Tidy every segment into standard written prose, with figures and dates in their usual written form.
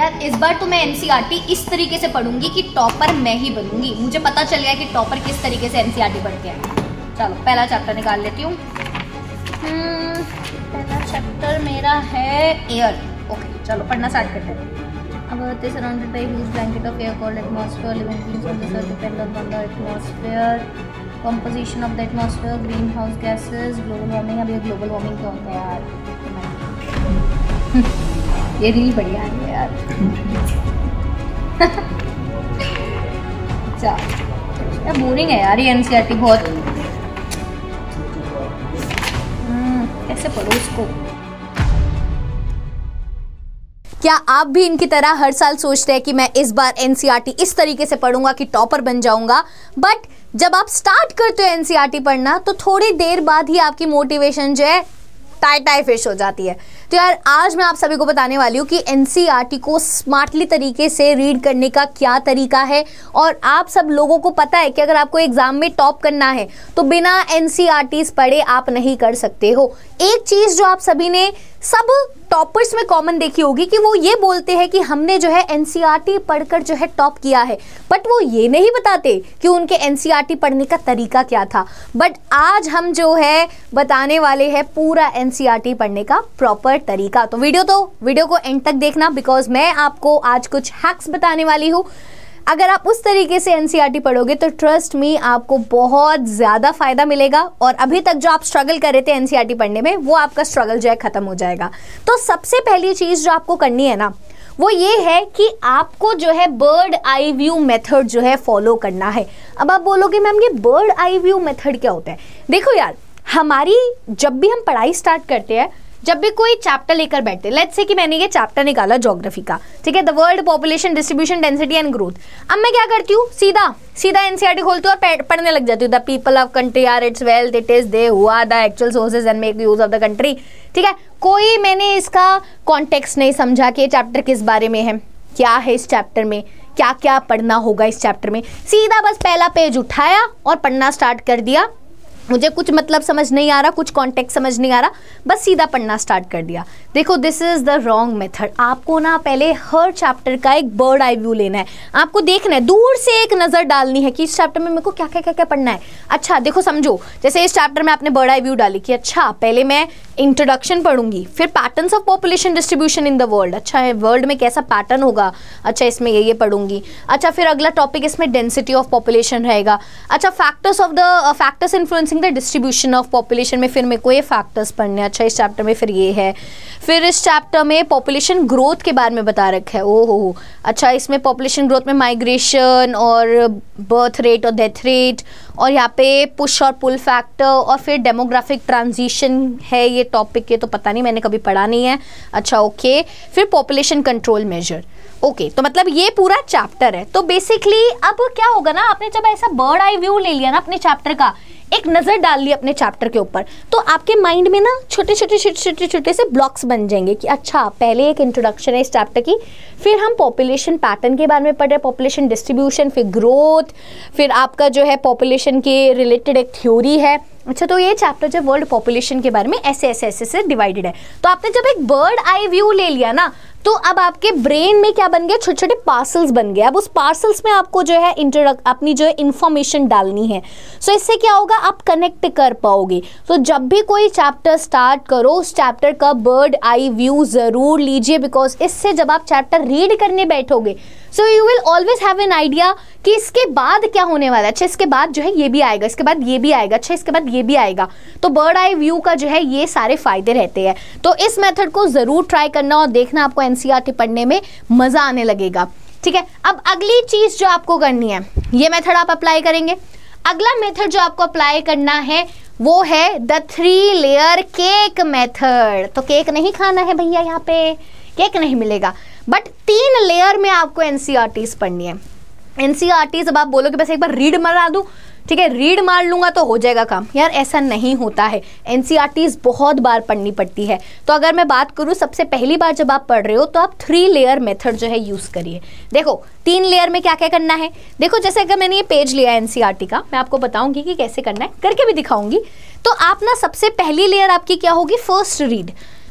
यार इस बार तो मैं एनसीईआरटी इस तरीके से पढ़ूंगी कि टॉपर मैं ही बनूंगी। मुझे पता चल गया कि टॉपर किस तरीके से एनसीईआरटी पढ़ते हैं। चलो पहला चैप्टर निकाल लेती हूँ। पहला चैप्टर मेरा है एयर। ओके चलो पढ़ना स्टार्ट करते हैं। अब Earth is surrounded by a huge blanket of air called atmosphere. Living beings on this earth depend on the atmosphere, composition of the atmosphere, greenhouse gases, global warming. अब ये global warming क्या होता है यार? ये रील बढ़िया है यार। अच्छा यार बोरिंग है यार ये एनसीईआरटी बहुत। कैसे पढ़ो इसको? क्या आप भी इनकी तरह हर साल सोचते हैं कि मैं इस बार एनसीईआरटी इस तरीके से पढ़ूंगा कि टॉपर बन जाऊंगा, बट जब आप स्टार्ट करते हो एनसीईआरटी पढ़ना तो थोड़ी देर बाद ही आपकी मोटिवेशन जो है टाई फिश हो जाती है। तो यार आज मैं आप सभी को बताने वाली हूँ कि एनसीईआरटी को स्मार्टली तरीके से रीड करने का क्या तरीका है। और आप सब लोगों को पता है कि अगर आपको एग्जाम में टॉप करना है तो बिना एनसीईआरटी पढ़े आप नहीं कर सकते हो। एक चीज जो आप सभी ने सब टॉपर्स में कॉमन देखी होगी कि वो ये बोलते हैं कि हमने जो है एनसीईआरटी पढ़कर जो है टॉप किया है, बट वो ये नहीं बताते कि उनके एनसीईआरटी पढ़ने का तरीका क्या था। बट आज हम जो है बताने वाले हैं पूरा एनसीईआरटी पढ़ने का प्रॉपर तरीका। तो वीडियो को एंड तक देखना, बिकॉज मैं आपको आज कुछ हैक्स बताने वाली हूँ। अगर आप उस तरीके से एनसीईआरटी पढ़ोगे तो ट्रस्ट मी आपको बहुत ज़्यादा फायदा मिलेगा। और अभी तक जो आप स्ट्रगल कर रहे थे एनसीईआरटी पढ़ने में, वो आपका स्ट्रगल जो है खत्म हो जाएगा। तो सबसे पहली चीज़ जो आपको करनी है ना, वो ये है कि आपको जो है बर्ड आई व्यू मेथड जो है फॉलो करना है। अब आप बोलोगे मैम ये बर्ड आई व्यू मेथड क्या होता है? देखो यार, हमारी जब भी हम पढ़ाई स्टार्ट करते हैं, जब भी कोई चैप्टर लेकर बैठते हैं, लेट्स से कि मैंने ये चैप्टर निकाला ज्योग्राफी का, ठीक है, the world population distribution density and growth. अब मैं क्या करती हूँ, सीधा एनसीईआरटी खोलती हूँ और पढ़ने लग जाती हूँ। The people of country are its wealth, it is they who are the actual sources and make use of the country. ठीक है, कोई मैंने इसका कॉन्टेक्स्ट नहीं समझा कि ये चैप्टर किस बारे में है, क्या है इस चैप्टर में, क्या क्या पढ़ना होगा इस चैप्टर में। सीधा बस पहला पेज उठाया और पढ़ना स्टार्ट कर दिया। मुझे कुछ मतलब समझ नहीं आ रहा, कुछ कॉन्टेक्स्ट समझ नहीं आ रहा, बस सीधा पढ़ना स्टार्ट कर दिया। देखो this is the wrong method. आपको ना पहले हर चैप्टर का एक बर्ड आई व्यू लेना है। आपको देखना है, दूर से एक नज़र डालनी है कि इस चैप्टर में मेरे को क्या क्या क्या क्या पढ़ना है। अच्छा देखो समझो, जैसे इस चैप्टर में आपने बर्ड आई व्यू डाली कि अच्छा पहले मैं इंट्रोडक्शन पढ़ूंगी, फिर patterns of population distribution in the world, अच्छा है वर्ल्ड में कैसा पैटर्न होगा, अच्छा इसमें ये पढ़ूंगी। अच्छा फिर अगला टॉपिक इसमें डेंसिटी ऑफ पॉपुलेशन रहेगा। अच्छा factors influencing the distribution of population में फिर मेरे को ये फैक्टर्स पढ़ने। अच्छा इस चैप्टर में फिर ये है। फिर इस चैप्टर में पॉपुलेशन ग्रोथ के बारे में बता रखा है। ओहो अच्छा, इसमें पॉपुलेशन ग्रोथ में माइग्रेशन और बर्थ रेट और डेथ रेट, और यहाँ पे पुश और पुल फैक्टर, और फिर डेमोग्राफिक ट्रांजिशन है ये टॉपिक। ये तो पता नहीं, मैंने कभी पढ़ा नहीं है। अच्छा ओके, फिर पॉपुलेशन कंट्रोल मेजर। ओके तो मतलब ये पूरा चैप्टर है। तो बेसिकली अब क्या होगा ना, आपने जब ऐसा बर्ड आई व्यू ले लिया ना अपने चैप्टर का, एक नज़र डाल ली अपने चैप्टर के ऊपर, तो आपके माइंड में ना छोटे छोटे से ब्लॉक्स बन जाएंगे कि अच्छा पहले एक इंट्रोडक्शन है इस चैप्टर की, फिर हम पॉपुलेशन पैटर्न के बारे में पढ़ रहे हैं, पॉपुलेशन डिस्ट्रीब्यूशन, फिर ग्रोथ, फिर आपका जो है पॉपुलेशन के रिलेटेड एक थ्योरी है। अच्छा तो ये चैप्टर जो वर्ल्ड पॉपुलेशन के बारे में ऐसे डिवाइडेड है। तो आपने जब एक बर्ड आई व्यू ले लिया ना, तो अब आपके ब्रेन में क्या बन गया, छोटे छोटे पार्सल्स बन गए। अब उस पार्सल्स में आपको जो है अपनी जो है इंफॉर्मेशन डालनी है। सो इससे क्या होगा, आप कनेक्ट कर पाओगे। तो जब भी कोई चैप्टर स्टार्ट करो, उस चैप्टर का बर्ड आई व्यू जरूर लीजिए, बिकॉज इससे जब आप चैप्टर रीड करने बैठोगे so you will always have an idea कि इसके बाद क्या होने वाला है। अच्छा इसके बाद जो है ये भी आएगा, इसके बाद ये भी आएगा, अच्छा इसके बाद ये भी आएगा। तो बर्ड आई व्यू का जो है ये सारे फायदे रहते हैं। तो इस मेथड को जरूर ट्राई करना और देखना, आपको एनसीईआरटी पढ़ने में मजा आने लगेगा। ठीक है, अब अगली चीज जो आपको करनी है, ये मेथड आप अप्लाई करेंगे। अगला मेथड जो आपको अप्लाई करना है वो है द 3 लेयर केक मेथड। तो केक नहीं खाना है भैया, यहाँ पे केक नहीं मिलेगा, बट 3 लेयर में आपको एनसीईआरटीज पढ़नी है। एनसीईआरटीज अब आप बोलोगे बस एक बार रीड मारा दूं, ठीक है रीड मार लूंगा तो हो जाएगा काम, यार ऐसा नहीं होता है। एनसीईआरटीज बहुत बार पढ़नी पड़ती है। तो अगर मैं बात करूं, सबसे पहली बार जब आप पढ़ रहे हो तो आप 3 लेयर मेथड जो है यूज करिए। देखो 3 लेयर में क्या क्या करना है, देखो जैसे अगर मैंने ये पेज लिया है एनसीईआरटी का, मैं आपको बताऊंगी कि कैसे करना है, करके भी दिखाऊंगी। तो आप ना सबसे पहली लेयर आपकी क्या होगी, फर्स्ट रीड।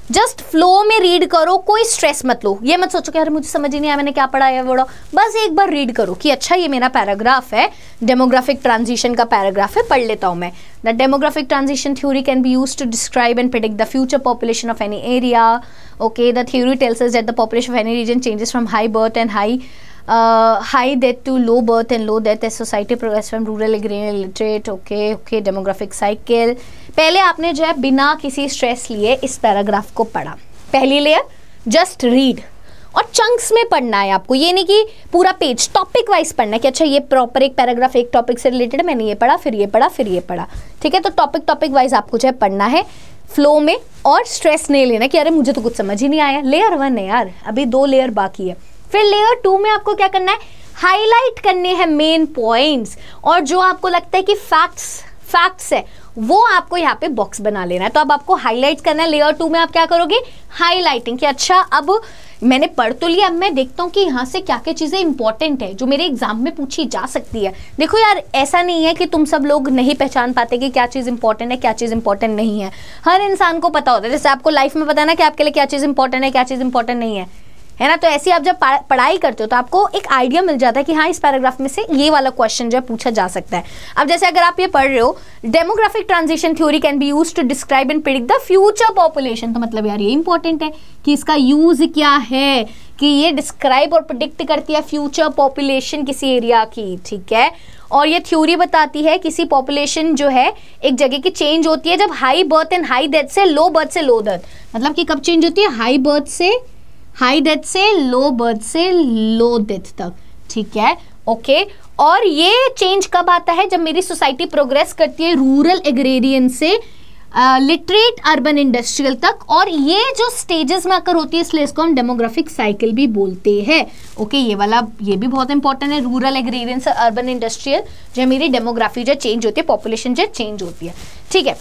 जस्ट फ्लो में रीड करो, कोई स्ट्रेस मत लो। ये मत सोचो कि अरे मुझे समझ ही नहीं आया मैंने क्या पढ़ा है बड़ा, बस एक बार रीड करो कि अच्छा ये मेरा पैराग्राफ है, डेमोग्राफिक ट्रांजिशन का पैराग्राफ है, पढ़ लेता हूँ मैं। The demographic transition theory can be used to describe and predict the future population of any area. Okay, the theory tells us that the population of any region changes from high birth and high death to low birth and low death as society progress from rural agrarian illiterate। okay demographic cycle। पहले आपने जो है बिना किसी stress लिए इस paragraph को पढ़ा, पहली लेयर जस्ट रीड, और चंक्स में पढ़ना है आपको, ये नहीं कि पूरा पेज, टॉपिक वाइज पढ़ना है कि अच्छा ये प्रॉपर एक पैराग्राफ एक टॉपिक से रिलेटेड, मैंने ये पढ़ा फिर ये पढ़ा फिर ये पढ़ा, ठीक है। तो टॉपिक वाइज आपको जो है पढ़ना है फ्लो में, और स्ट्रेस नहीं लेना कि अरे मुझे तो कुछ समझ ही नहीं आया। लेयर 1 है यार, अभी 2 लेयर बाकी है। फिर लेयर 2 में आपको क्या करना है, हाईलाइट करने हैं मेन पॉइंट्स, और जो आपको लगता है कि फैक्ट्स है वो आपको यहाँ पे बॉक्स बना लेना है। तो अब आपको हाईलाइट करना है। लेयर 2 में आप क्या करोगे, हाईलाइटिंग, कि अच्छा अब मैंने पढ़ तो लिया, अब मैं देखता हूँ कि यहाँ से क्या क्या चीज़ें इंपॉर्टेंट है जो मेरे एग्जाम में पूछी जा सकती है। देखो यार, ऐसा नहीं है कि तुम सब लोग नहीं पहचान पाते कि क्या चीज़ इंपॉर्टेंट है क्या चीज़ इंपॉर्टेंट नहीं है, हर इंसान को पता होता है। जैसे आपको लाइफ में पता है ना कि आपके लिए क्या चीज़ इंपॉर्टेंट है क्या चीज़ इंपॉर्टेंट नहीं है ना। तो ऐसे आप जब पढ़ाई करते हो तो आपको एक आइडिया मिल जाता है कि हाँ इस पैराग्राफ में से ये वाला क्वेश्चन जो है पूछा जा सकता है। अब जैसे अगर आप ये पढ़ रहे हो, demographic transition theory can be used to describe and predict the future population, तो मतलब यार ये इंपॉर्टेंट है कि इसका यूज क्या है, कि ये डिस्क्राइब और प्रेडिक्ट करती है फ्यूचर पॉपुलेशन किसी एरिया की, ठीक है। और ये थ्योरी बताती है किसी पॉपुलेशन जो है एक जगह की चेंज होती है जब high birth and high death से लो बर्थ से लो डेथ, मतलब कि कब चेंज होती है, हाई डेथ से लो बर्थ से लो डेथ तक, ठीक है। ओके, और ये चेंज कब आता है, जब मेरी सोसाइटी प्रोग्रेस करती है रूरल एग्रेरियन से लिटरेट अर्बन इंडस्ट्रियल तक, और ये जो स्टेजेस में आकर होती है इसलिए इसको हम डेमोग्राफिक साइकिल भी बोलते हैं। ओके, ये वाला ये भी बहुत इंपॉर्टेंट है, रूरल एग्रेरियन से अर्बन इंडस्ट्रियल जो मेरी डेमोग्राफी जो चेंज होती है, पॉपुलेशन जो चेंज होती है, ठीक है।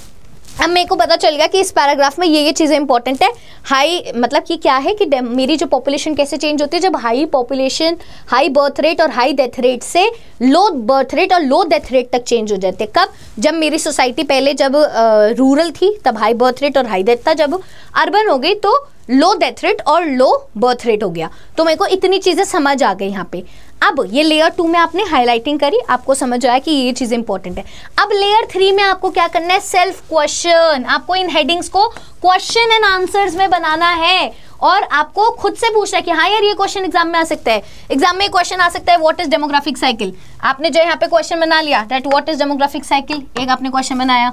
अब मेरे को पता चल गया कि इस पैराग्राफ में ये चीज़ें इंपॉर्टेंट है। हाई मतलब कि क्या है कि मेरी जो पॉपुलेशन कैसे चेंज होती है जब हाई बर्थ रेट और हाई डेथ रेट से लो बर्थ रेट और लो डेथ रेट तक चेंज हो जाते हैं। कब, जब मेरी सोसाइटी पहले जब रूरल थी तब हाई बर्थ रेट और हाई डेथ था, जब अर्बन हो गई तो लो डेथ रेट और लो बर्थ रेट हो गया। तो मेरे को इतनी चीज़ें समझ आ गई यहाँ पे। अब ये लेयर 2 में आपने हाईलाइटिंग करी, आपको समझ आया कि ये चीज़ इंपॉर्टेंट है। अब लेयर 3 में आपको क्या करना है, सेल्फ क्वेश्चन। आपको इन हेडिंग्स को क्वेश्चन एंड आंसर्स में बनाना है, और आपको खुद से पूछना है कि हाँ यार ये क्वेश्चन एग्जाम में आ सकता है। एग्जाम में क्वेश्चन आ सकता है, व्हाट इज डेमोग्राफिक साइकिल। आपने जो यहाँ पे क्वेश्चन बना लिया that what is demographic cycle, एक आपने क्वेश्चन बनाया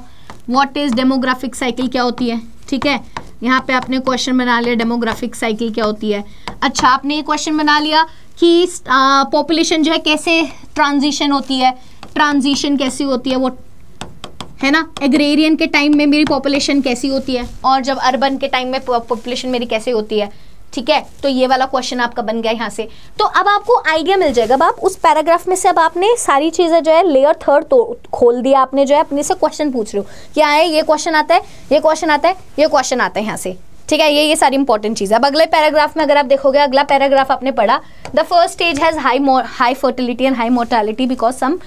व्हाट इज डेमोग्राफिक साइकिल क्या होती है, ठीक है। यहाँ पे आपने क्वेश्चन बना लिया डेमोग्राफिक साइकिल क्या होती है। अच्छा, आपने ये क्वेश्चन बना लिया कि पॉपुलेशन जो है कैसे ट्रांजिशन होती है, ट्रांजिशन कैसी होती है वो, है ना। एग्रेरियन के टाइम में मेरी पॉपुलेशन कैसी होती है, और जब अर्बन के टाइम में पॉपुलेशन मेरी कैसे होती है, ठीक है। तो ये वाला क्वेश्चन आपका बन गया यहाँ से। तो अब आपको आइडिया मिल जाएगा। अब आप उस पैराग्राफ में से अब आपने सारी चीज़ें जो है लेयर 3 तो खोल दिया आपने, जो है अपने से क्वेश्चन पूछ रहे हो क्या है, ये क्वेश्चन आता है, ये क्वेश्चन आता है, ये क्वेश्चन आता है यहाँ से, ठीक है। ये सारी इंपॉर्टेंट चीज़ है। अब अगले पैराग्राफ में अगर आप देखोगे, अगला पैराग्राफ आपने पढ़ा, the first stage has high fertility and high mortality because some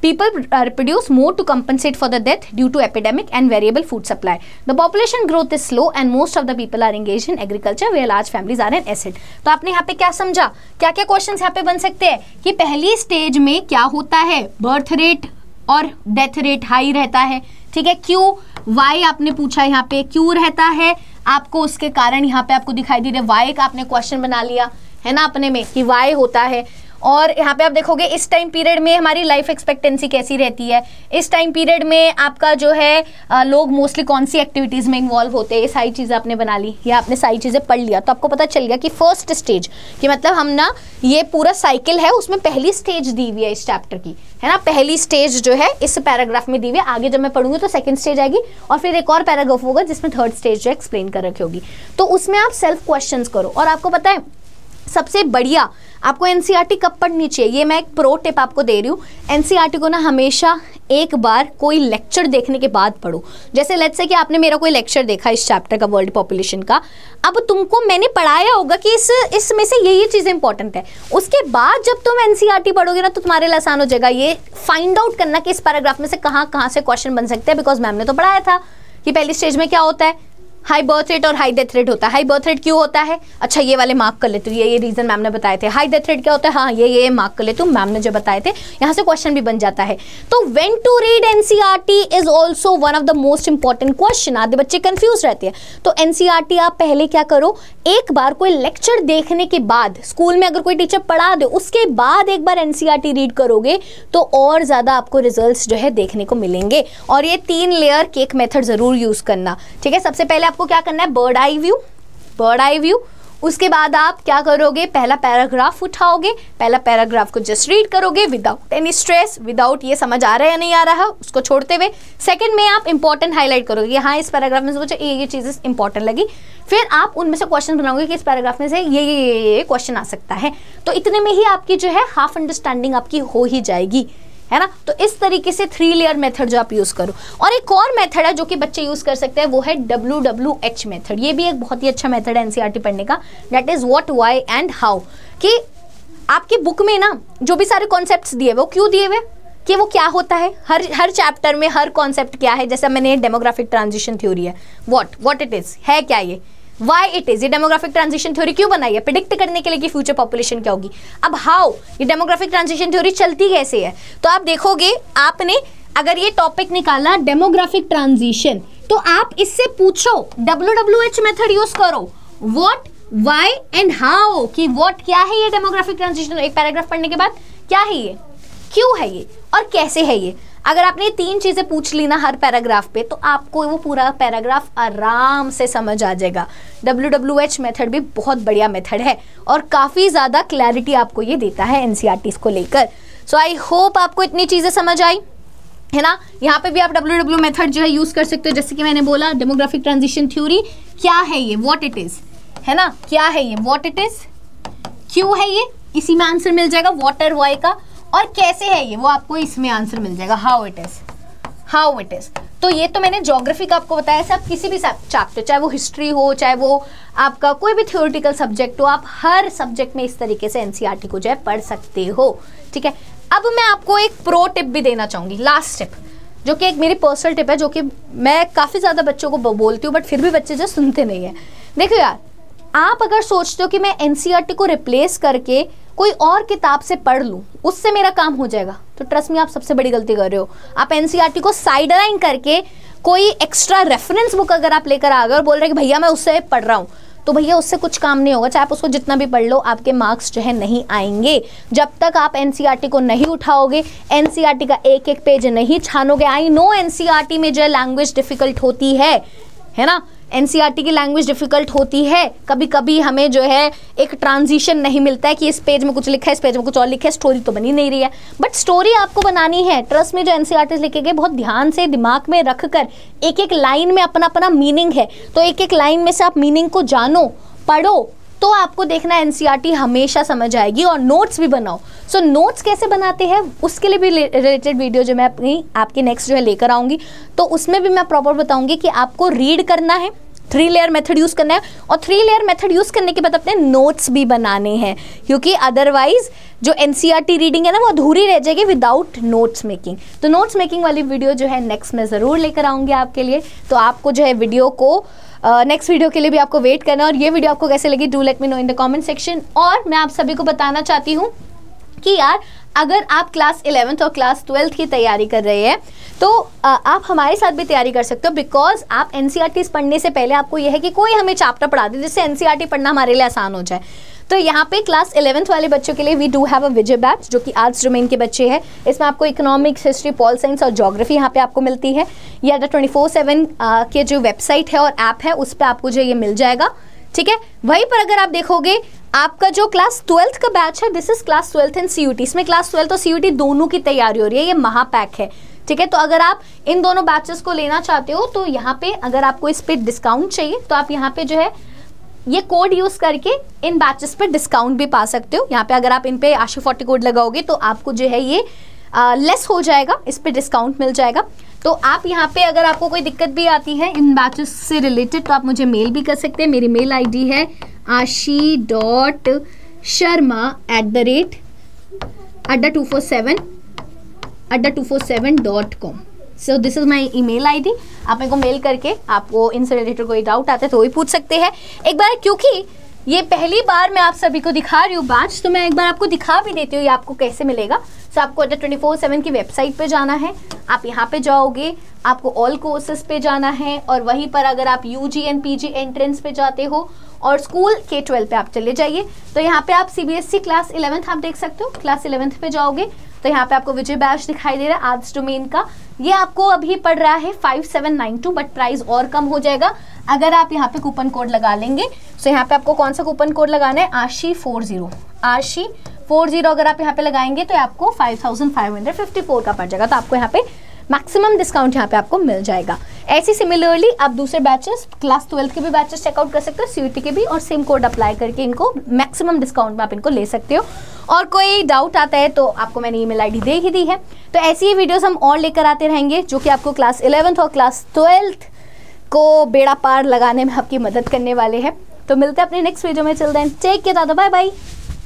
people reproduce more to compensate for the death due to epidemic and variable food supply. The population growth is slow and most of the people are engaged in agriculture where large families are an asset. तो आपने यहाँ पे क्या समझा, क्या क्या questions यहाँ पे बन सकते हैं कि पहली स्टेज में क्या होता है, बर्थ रेट और डेथ रेट हाई रहता है, ठीक है। क्यों, वाई आपने पूछा, यहाँ पे क्यों रहता है आपको, उसके कारण यहाँ पे आपको दिखाई दे रहे, वाई का आपने क्वेश्चन बना लिया है ना अपने में कि वाई होता है। और यहाँ पे आप देखोगे इस टाइम पीरियड में हमारी लाइफ एक्सपेक्टेंसी कैसी रहती है, इस टाइम पीरियड में आपका जो है लोग मोस्टली कौन सी एक्टिविटीज़ में इन्वॉल्व होते हैं, ये सारी चीज़ें आपने बना ली या आपने सारी चीज़ें पढ़ लिया। तो आपको पता चल गया कि फर्स्ट स्टेज कि मतलब हम ना ये पूरा साइकिल है उसमें पहली स्टेज दी हुई है इस चैप्टर की, है ना। पहली स्टेज जो है इस पैराग्राफ में दी हुई है, आगे जब मैं पढ़ूंगी तो सेकंड स्टेज आएगी और फिर एक और पैराग्राफ होगा जिसमें थर्ड स्टेज जो एक्सप्लेन कर रखी होगी। तो उसमें आप सेल्फ क्वेश्चंस करो। और आपको पता है सबसे बढ़िया आपको एनसीईआरटी कब पढ़नी चाहिए, ये मैं एक प्रो टिप आपको दे रही हूँ। एनसीईआरटी को ना हमेशा एक बार कोई लेक्चर देखने के बाद पढ़ो। जैसे लेट्स से कि आपने मेरा कोई लेक्चर देखा इस चैप्टर का वर्ल्ड पॉपुलेशन का, अब तुमको मैंने पढ़ाया होगा कि इसमें से ये चीज़ें इंपॉर्टेंट है। उसके बाद जब तुम एनसीईआरटी पढ़ोगे ना तो तुम्हारे लिए आसान हो जाएगा ये फाइंड आउट करना कि इस पैराग्राफ में से कहाँ से क्वेश्चन बन सकते हैं, बिकॉज मैम ने तो पढ़ाया था कि पहली स्टेज में क्या होता है, हाई बर्थ रेट और हाई डेथ रेट होता है। हाई बर्थ रेट क्यों होता है? अच्छा ये वाले मार्क कर लेते हो, ये रीजन मैम ने बताए थे। हाई डेथ रेट क्या होता है? हाँ ये मार्क कर लेते हो, मैम ने जो बताए थे। यहाँ से क्वेश्चन भी बन जाता है। तो when to read NCERT is also one of the most important question. आधे बच्चे कंफ्यूज रहते हैं। तो एनसीईआरटी आप पहले क्या करो, एक बार कोई लेक्चर देखने के बाद, स्कूल में अगर कोई टीचर पढ़ा दे उसके बाद एक बार एनसीईआरटी रीड करोगे तो और ज्यादा आपको रिजल्ट्स जो है देखने को मिलेंगे। और ये 3 लेयर केक मेथड जरूर यूज करना, ठीक है। सबसे पहले आपको क्या करना है, बर्ड आई व्यू। उसके बाद आप क्या करोगे, पहला पैराग्राफ उठाओगे, पहला पैराग्राफ को जस्ट रीड करोगे विदाउट एनी स्ट्रेस, विदाउट ये समझ आ रहा है या नहीं आ रहा उसको छोड़ते हुए। सेकंड में आप इंपॉर्टेंट हाईलाइट करोगे, हाँ इस पैराग्राफ में से मुझे ये चीजें इंपॉर्टेंट लगी। फिर आप उनमें से क्वेश्चन बनाओगे कि इस पैराग्राफ में से ये क्वेश्चन आ सकता है। तो इतने में ही आपकी जो है हाफ अंडरस्टैंडिंग आपकी हो ही जाएगी, है ना। तो इस तरीके से 3 लेयर मेथड जो आप यूज करो। और एक और मेथड है जो कि बच्चे यूज कर सकते हैं, वो है WWH मेथड। ये भी एक बहुत ही अच्छा मेथड है एनसीईआरटी पढ़ने का। That is what, why and how. कि आपकी बुक में ना जो भी सारे कॉन्सेप्ट्स दिए हुए, वो क्यों दिए हुए, कि वो क्या होता है, हर चैप्टर में हर कॉन्सेप्ट क्या है। जैसे मैंने डेमोग्राफिक ट्रांजिशन थ्योरी है, व्हाट इट इज, है क्या ये, वाई इट इज, ये डेमोग्राफिक ट्रांजिशन थ्योरी क्यों बनाई है, प्रिडिक्ट करने के लिए कि फ्यूचर पॉपुलेशन क्या होगी। अब हाउ, ये डेमोग्राफिक ट्रांजिशन थ्योरी चलती कैसे है। तो आप देखोगे, आपने अगर ये टॉपिक निकाला डेमोग्राफिक ट्रांजिशन, तो आप इससे पूछो, WWH मेथड यूज करो, व्हाट, वाई एंड हाउ। कि व्हाट क्या है ये डेमोग्राफिक ट्रांजिशन, एक पैराग्राफ पढ़ने के बाद क्या है ये, क्यों है ये, और कैसे है ये। अगर आपने 3 चीजें पूछ ली ना हर पैराग्राफ पे, तो आपको वो पूरा पैराग्राफ आराम से समझ आ जाएगा। WWH मेथड भी बहुत बढ़िया मेथड है और काफी ज्यादा क्लैरिटी आपको ये देता है एनसीईआरटी को लेकर। सो आई होप आपको इतनी चीजें समझ आई, है ना। यहाँ पे भी आप WW मेथड जो है यूज कर सकते हो। जैसे कि मैंने बोला, डेमोग्राफिक ट्रांजिशन थ्योरी क्या है ये, व्हाट इट इज, है ना, क्या है ये, व्हाट इट इज, क्यों है ये, इसी में आंसर मिल जाएगा व्हाट और व्हाई का। और कैसे है ये, वो आपको इसमें आंसर मिल जाएगा, हाउ इट इज। तो ये तो मैंने ज्योग्राफी का आपको बताया। सब किसी भी चैप्टर, चाहे वो हिस्ट्री हो, चाहे वो आपका कोई भी थ्योरेटिकल सब्जेक्ट हो, आप हर सब्जेक्ट में इस तरीके से एनसीईआरटी को जो है पढ़ सकते हो, ठीक है। अब मैं आपको एक प्रो टिप भी देना चाहूंगी, लास्ट टिप, जो कि एक मेरी पर्सनल टिप है, जो कि मैं काफी ज्यादा बच्चों को बोलती हूँ, बट फिर भी बच्चे जो सुनते नहीं है। देखो यार, आप अगर सोचते हो कि मैं एनसीईआरटी को रिप्लेस करके कोई और किताब से पढ़ लूं, उससे मेरा काम हो जाएगा, तो ट्रस्ट में आप सबसे बड़ी गलती कर रहे हो। आप एनसीईआरटी को साइड लाइन करके कोई एक्स्ट्रा रेफरेंस बुक अगर आप लेकर आ गए और बोल रहे कि भैया मैं उससे पढ़ रहा हूं, तो भैया उससे कुछ काम नहीं होगा। चाहे आप उसको जितना भी पढ़ लो, आपके मार्क्स जो है नहीं आएंगे जब तक आप एनसीईआरटी को नहीं उठाओगे, एनसीईआरटी का एक एक पेज नहीं छानोगे। आई नो एनसीईआरटी में जो है लैंग्वेज डिफिकल्ट होती है ना, एनसीईआरटी की लैंग्वेज डिफिकल्ट होती है। कभी कभी हमें जो है एक ट्रांजिशन नहीं मिलता है कि इस पेज में कुछ लिखा है, इस पेज में कुछ और लिखा है, स्टोरी तो बनी नहीं रही है। बट स्टोरी आपको बनानी है, ट्रस्ट में। जो एनसीईआरटी लिखे गए बहुत ध्यान से दिमाग में रखकर, एक एक लाइन में अपना अपना मीनिंग है, तो एक एक लाइन में से आप मीनिंग को जानो, पढ़ो, तो आपको देखना एनसीईआरटी हमेशा समझ आएगी। और नोट्स भी बनाओ। सो नोट्स कैसे बनाते हैं उसके लिए भी रिलेटेड वीडियो जो मैं आपकी नेक्स्ट जो है लेकर आऊंगी, तो उसमें भी मैं प्रॉपर बताऊंगी कि आपको रीड करना है, 3 लेयर मेथड यूज करना है, और 3 लेयर मेथड यूज करने के बाद अपने नोट्स भी बनाने हैं, क्योंकि अदरवाइज जो एनसीईआरटी रीडिंग है ना, वो अधूरी रह जाएगी विदाउट नोट्स मेकिंग। तो नोट्स मेकिंग वाली वीडियो जो है नेक्स्ट में ज़रूर लेकर आऊँगी आपके लिए। तो आपको जो है वीडियो को नेक्स्ट वीडियो के लिए भी आपको वेट करना है। और ये वीडियो आपको कैसे लगी, do let me know in the comment section. और मैं आप सभी को बताना चाहती हूँ कि यार, अगर आप क्लास 11th और क्लास 12th की तैयारी कर रहे हैं, तो आप हमारे साथ भी तैयारी कर सकते हो। बिकॉज आप एनसीईआरटी पढ़ने से पहले आपको यह है कि कोई हमें चैप्टर पढ़ा दे जिससे एनसीईआरटी पढ़ना हमारे लिए आसान हो जाए। तो यहाँ पे क्लास 11th वाले बच्चों के लिए we do have a Vijay batch, जो कि आर्ट्स डोमेन के बच्चे हैं। इसमें आपको इकोनॉमिक्स, हिस्ट्री, पॉल साइंस और ज्योग्राफी यहाँ पे आपको मिलती है। या 24/7 के जो वेबसाइट है और ऐप है, उस पर आपको जो ये मिल जाएगा, ठीक है। वहीं पर अगर आप देखोगे, आपका जो क्लास 12th का बैच है, this is class 12th and CUET. इसमें क्लास 12th और सीयूटी दोनों की तैयारी हो रही है, ये महापैक है, ठीक है। तो अगर आप इन दोनों बैचेस को लेना चाहते हो, तो यहाँ पे अगर आपको इस पे डिस्काउंट चाहिए, तो आप यहाँ पे जो है ये कोड यूज करके इन बैचेस पे डिस्काउंट भी पा सकते हो। यहाँ पे अगर आप इन पे आशु 40 कोड लगाओगे, तो आपको जो है ये लेस हो जाएगा, इस पे डिस्काउंट मिल जाएगा। तो आप यहाँ पे अगर आपको कोई दिक्कत भी आती है इन बैचेस से रिलेटेड, तो आप मुझे मेल भी कर सकते हैं। मेरी मेल आईडी है ashi.sharma@247.com, so this is my email ID। आप मेरे को मेल करके आपको इनसे रिलेटेड कोई डाउट आता है तो वही पूछ सकते हैं एक बार, क्योंकि ये पहली बार मैं आप सभी को दिखा रही हूँ बैच, तो मैं एक बार आपको दिखा भी देती हूँ ये आपको कैसे मिलेगा। सो आपको अड्डा 24/7 की वेबसाइट पे जाना है, आप यहाँ पे जाओगे, आपको ऑल कोर्सेज पे जाना है, और वहीं पर अगर आप UG एंड PG एंट्रेंस पे जाते हो और स्कूल K-12 पे आप चले जाइए, तो यहाँ पे आप CBSE क्लास 11th आप देख सकते हो, क्लास 11th पे जाओगे तो यहाँ पे आपको विजय बैच दिखाई दे रहा है आर्ट्स डोमेन का। ये आपको अभी पड़ रहा है 5792, बट प्राइस और कम हो जाएगा अगर आप यहाँ पे कूपन कोड लगा लेंगे। सो यहाँ पे आपको कौन सा कूपन कोड लगाना है, आशी40 अगर आप यहाँ पे लगाएंगे तो आपको 5554 का पड़ जाएगा, तो आपको यहाँ पे मैक्सिमम डिस्काउंट यहाँ पे आपको मिल जाएगा। ऐसी सिमिलरली आप दूसरे बैचेस क्लास 12 के भी बैचेस चेकआउट कर सकते हो, CUET के भी, और सेम कोड अप्लाई करके इनको मैक्सिमम डिस्काउंट में आप इनको ले सकते हो। और कोई डाउट आता है तो आपको मैंने email ID दे ही दी है। तो ऐसी ही वीडियोस हम और लेकर आते रहेंगे जो कि आपको क्लास 11th और क्लास 12th को बेड़ा पार लगाने में आपकी मदद करने वाले हैं। तो मिलते हैं अपने नेक्स्ट वीडियो में, till then take care, bye bye.